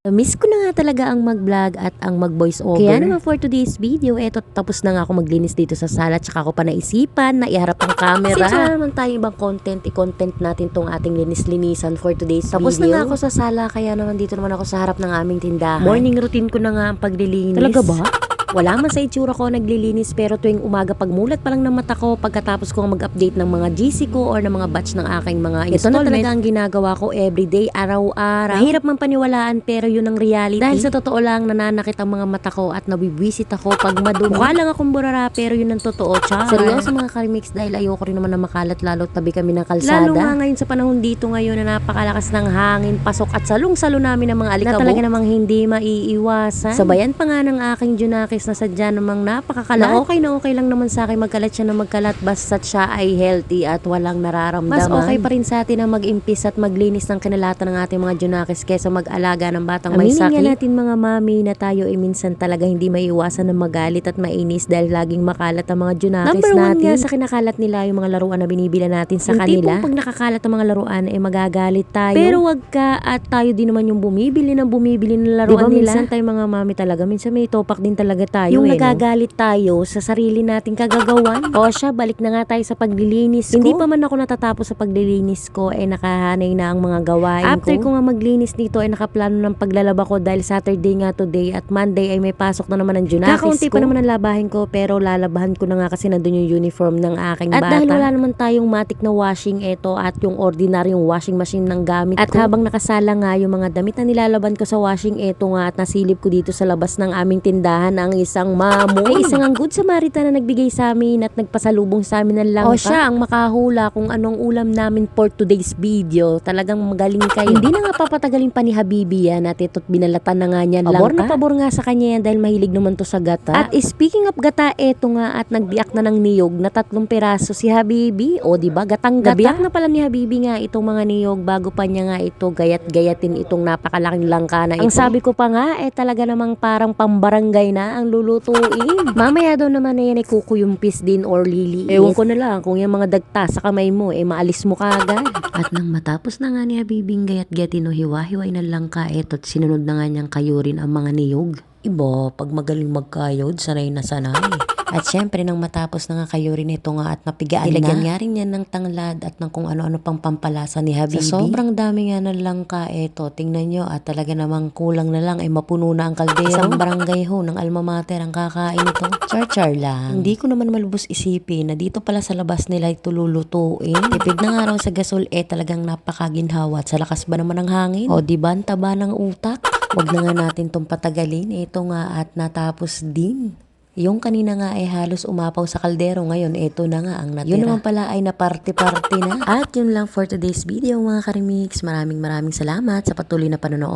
Miss ko na nga talaga ang mag-vlog at ang mag-voice over. Kaya naman for today's video, eto tapos na nga ako maglinis dito sa sala, tsaka ako pa naisipan na iharap ang camera. Since wala naman tayo ibang content, i-content natin tong ating linis-linisan for today's Tapos video. na nga ako sa sala, kaya naman dito naman ako sa harap ng aming tindahan. Morning routine ko na nga ang paglilinis. Talaga ba? Wala man sa itsura ko naglilinis, pero tuwing umaga pagmulat pa lang ng mata ko, pagkatapos ko mag-update ng mga GC ko or ng mga batch ng aking mga installment. Ito na talaga ang ginagawa ko everyday, araw-araw. Mahirap man paniwalaan, pero yun ang reality. Dahil sa totoo lang, nananakit ang mga mata ko at nabibwisit ako pag madumi. Mukha lang akong burara, pero yun ang totoo, char. Seryoso mga karimix, dahil ayoko rin naman na makalat lalo tabi kami ng kalsada. Lalo nga ngayon sa panahon dito ngayon na napakalakas ng hangin, pasok at salong-salo namin ng mga alikabok. Na talaga namang hindi maiiwasan. Sabayan pa nga ng aking Junakis na sadya namang napakakalat. Na okay lang naman sa akin magkalat siya na magkalat basta't siya ay healthy at walang nararamdaman. Mas okay pa rin sa atin na mag-impis at maglinis ng kinalatan ng ating mga Junakis kaysa mag-alaga ng batang may sakit. Aminin nga natin mga mami na tayo ay minsan talaga hindi maiiwasan na magalit at mainis dahil laging makalat ang mga Junakis natin. Number one nga sa kinakalat nila yung mga laruan na binibila natin sa kanila. Yung pag nakakalat ang mga laruan ay magagalit tayo. Pero wag ka at tayo din naman yung bumibili ng laruan nila. Minsan tayo mga mami talaga, minsan may topak din talaga tayo. Yung nagagalit tayo sa sarili nating kagagawan. O siya, balik na nga tayo sa paglilinis ko. Hindi pa man ako natatapos sa paglilinis ko, nakahanay na ang mga gawain After ko nga maglinis nito, nakaplano ng paglalaba ko dahil Saturday nga today at Monday ay may pasok na naman ang Junakis ko. Kakaunti pa naman ang labahin ko, pero lalabahan ko na nga kasi nandun yung uniform ng aking bata. At dahil wala naman tayong matik na washing at yung ordinaryong washing machine ng gamit ko. At habang nakasala nga yung mga damit na nilalaban ko sa washing, nga at nasilip ko dito sa labas ng aming tindahan ang isang mamon. Ay isang ang good Samaritan na nagbigay sa amin at nagpasalubong sa amin ng langka. O siya ang makahula kung anong ulam namin for today's video. Talagang magaling kayo. Hindi na nga papatagalin pa ni Habibi yan at ito't binalatan na nga niyan langka. Pabor na pabor nga sa kanya yan dahil mahilig naman to sa gata. At speaking of gata, eto nga at nagbiyak na ng niyog na 3 piraso si Habibi. O diba, gatang-gata. Nabiyak na pala ni Habibi nga itong mga niyog bago pa niya nga ito gayat-gayatin itong napakalaking langka na ito. Ang sabi ko pa nga, talaga namang parang pambarangay na ang lulutuin. Mamaya daw naman na yan ay kukuyumpis din or liliit. Ewan ko na lang kung yung mga dagta sa kamay mo, maalis mo kaagad. At nang matapos na nga ni Habibing gayat-gayatin o hiwa-hiway ng langka, eto't sinunod na nga niyang kayurin ang mga niyog. Iba, pag magaling magkayod, sanay na sanay. At syempre, nang matapos na nga kayo rin ito nga at napigaan ilagyan nga rin yan ng tanglad at ng kung ano-ano pang pampalasa ni Habibi. Sa sobrang dami nga ng langka, tingnan nyo at talaga namang kulang na lang ay mapuno na ang kaldero. Isang barangay ho ng alma mater ang kakain ito. Char-char lang. Hindi ko naman malubos isipin na dito pala sa labas nila ito lulutuin. Tipid na nga raw sa gasol, talagang napakaginhawa at sa lakas ba naman ng hangin? O diba, ang taba ng utak? Huwag na nga natin itong patagalin. Ito nga at natapos din. Yung kanina nga ay halos umapaw sa kaldero, ngayon ito na nga ang natira. Yun naman pala ay naparte-parte na. At yun lang for today's video mga karimix. Maraming salamat sa patuloy na panonood.